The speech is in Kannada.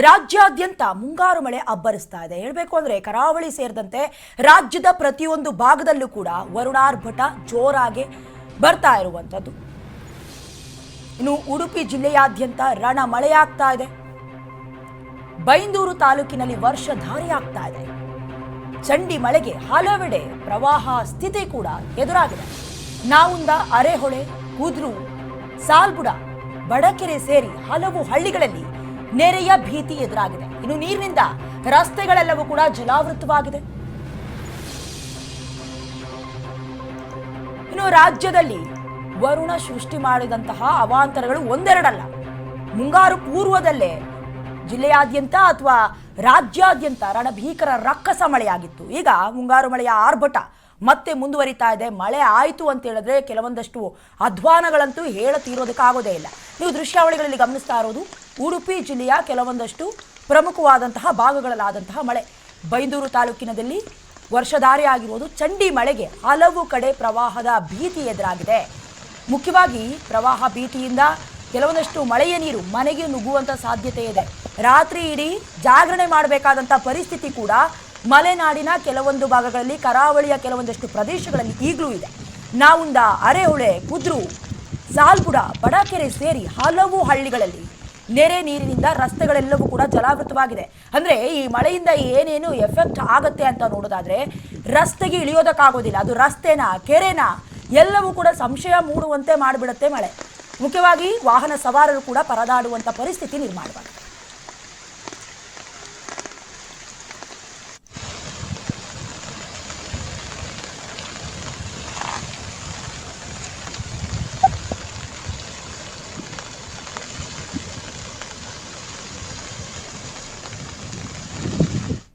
ರಾಜ್ಯಾದ್ಯಂತ ಮುಂಗಾರು ಮಳೆ ಅಬ್ಬರಿಸ್ತಾ ಇದೆ. ಹೇಳಬೇಕು ಅಂದ್ರೆ ಕರಾವಳಿ ಸೇರಿದಂತೆ ರಾಜ್ಯದ ಪ್ರತಿಯೊಂದು ಭಾಗದಲ್ಲೂ ಕೂಡ ವರುಣಾರ್ಭಟ ಜೋರಾಗಿ ಬರ್ತಾ ಇರುವಂತದ್ದು. ಇನ್ನು ಉಡುಪಿ ಜಿಲ್ಲೆಯಾದ್ಯಂತ ರಣ ಮಳೆಯಾಗ್ತಾ ಇದೆ. ಬೈಂದೂರು ತಾಲೂಕಿನಲ್ಲಿ ವರ್ಷಧಾರಿಯಾಗ್ತಾ ಇದೆ. ಚಂಡಿ ಮಳೆಗೆ ಹಲವೆಡೆ ಪ್ರವಾಹ ಸ್ಥಿತಿ ಕೂಡ ಎದುರಾಗಿದೆ. ನಾವುಂದ, ಅರೆಹೊಳೆ, ಕುದ್ರು, ಸಾಲ್ಬುಡ, ಬಡಕೆರೆ ಸೇರಿ ಹಲವು ಹಳ್ಳಿಗಳಲ್ಲಿ ನೆರೆಯ ಭೀತಿ ಎದುರಾಗಿದೆ. ಇನ್ನು ನೀರಿನಿಂದ ರಸ್ತೆಗಳೆಲ್ಲವೂ ಕೂಡ ಜಲಾವೃತವಾಗಿದೆ. ಇನ್ನು ರಾಜ್ಯದಲ್ಲಿ ವರುಣ ಸೃಷ್ಟಿ ಮಾಡಿದಂತಹ ಅವಾಂತರಗಳು ಒಂದೆರಡಲ್ಲ. ಮುಂಗಾರು ಪೂರ್ವದಲ್ಲೇ ಜಿಲ್ಲೆಯಾದ್ಯಂತ ಅಥವಾ ರಾಜ್ಯಾದ್ಯಂತ ರಣಭೀಕರ ರಕ್ಕಸ ಮಳೆಯಾಗಿತ್ತು. ಈಗ ಮುಂಗಾರು ಮಳೆಯ ಆರ್ಭಟ ಮತ್ತೆ ಮುಂದುವರಿತಾ ಇದೆ. ಮಳೆ ಆಯಿತು ಅಂತ ಹೇಳಿದ್ರೆ ಕೆಲವೊಂದಷ್ಟು ಅಧ್ವಾನಗಳಂತೂ ಹೇಳತೀರೋದಕ್ಕಾಗೋದೇ ಇಲ್ಲ. ನೀವು ದೃಶ್ಯಾವಳಿಗಳಲ್ಲಿ ಗಮನಿಸ್ತಾ ಇರೋದು ಉಡುಪಿ ಜಿಲ್ಲೆಯ ಕೆಲವೊಂದಷ್ಟು ಪ್ರಮುಖವಾದಂತಹ ಭಾಗಗಳಲ್ಲಾದಂತಹ ಮಳೆ. ಬೈಂದೂರು ತಾಲೂಕಿನಲ್ಲಿ ವರ್ಷಧಾರೆ ಆಗಿರುವುದು. ಚಂಡಿ ಮಳೆಗೆ ಹಲವು ಕಡೆ ಪ್ರವಾಹದ ಭೀತಿ ಎದುರಾಗಿದೆ. ಮುಖ್ಯವಾಗಿ ಪ್ರವಾಹ ಭೀತಿಯಿಂದ ಕೆಲವೊಂದಷ್ಟು ಮಳೆಯ ನೀರು ಮನೆಗೆ ನುಗ್ಗುವಂಥ ಸಾಧ್ಯತೆ ಇದೆ. ರಾತ್ರಿ ಇಡೀ ಜಾಗರಣೆ ಮಾಡಬೇಕಾದಂಥ ಪರಿಸ್ಥಿತಿ ಕೂಡ ಮಲೆನಾಡಿನ ಕೆಲವೊಂದು ಭಾಗಗಳಲ್ಲಿ, ಕರಾವಳಿಯ ಕೆಲವೊಂದಷ್ಟು ಪ್ರದೇಶಗಳಲ್ಲಿ ಈಗಲೂ ಇದೆ. ನಾವುಂದ, ಅರೆಹೊಳೆ, ಕುದ್ರು, ಸಾಲ್ಬುಡ, ಬಡಕೆರೆ ಸೇರಿ ಹಲವು ಹಳ್ಳಿಗಳಲ್ಲಿ ನೆರೆ ನೀರಿನಿಂದ ರಸ್ತೆಗಳೆಲ್ಲವೂ ಕೂಡ ಜಲಾವೃತವಾಗಿದೆ. ಅಂದರೆ ಈ ಮಳೆಯಿಂದ ಏನೇನು ಎಫೆಕ್ಟ್ ಆಗತ್ತೆ ಅಂತ ನೋಡೋದಾದ್ರೆ ರಸ್ತೆಗೆ ಇಳಿಯೋದಕ್ಕಾಗೋದಿಲ್ಲ. ಅದು ರಸ್ತೆನ, ಕೆರೆನ ಎಲ್ಲವೂ ಕೂಡ ಸಂಶಯ ಮೂಡುವಂತೆ ಮಾಡಿಬಿಡುತ್ತೆ ಮಳೆ. ಮುಖ್ಯವಾಗಿ ವಾಹನ ಸವಾರರು ಕೂಡ ಪರದಾಡುವಂಥ ಪರಿಸ್ಥಿತಿ ನಿರ್ಮಾಣವಾಗಿದೆ.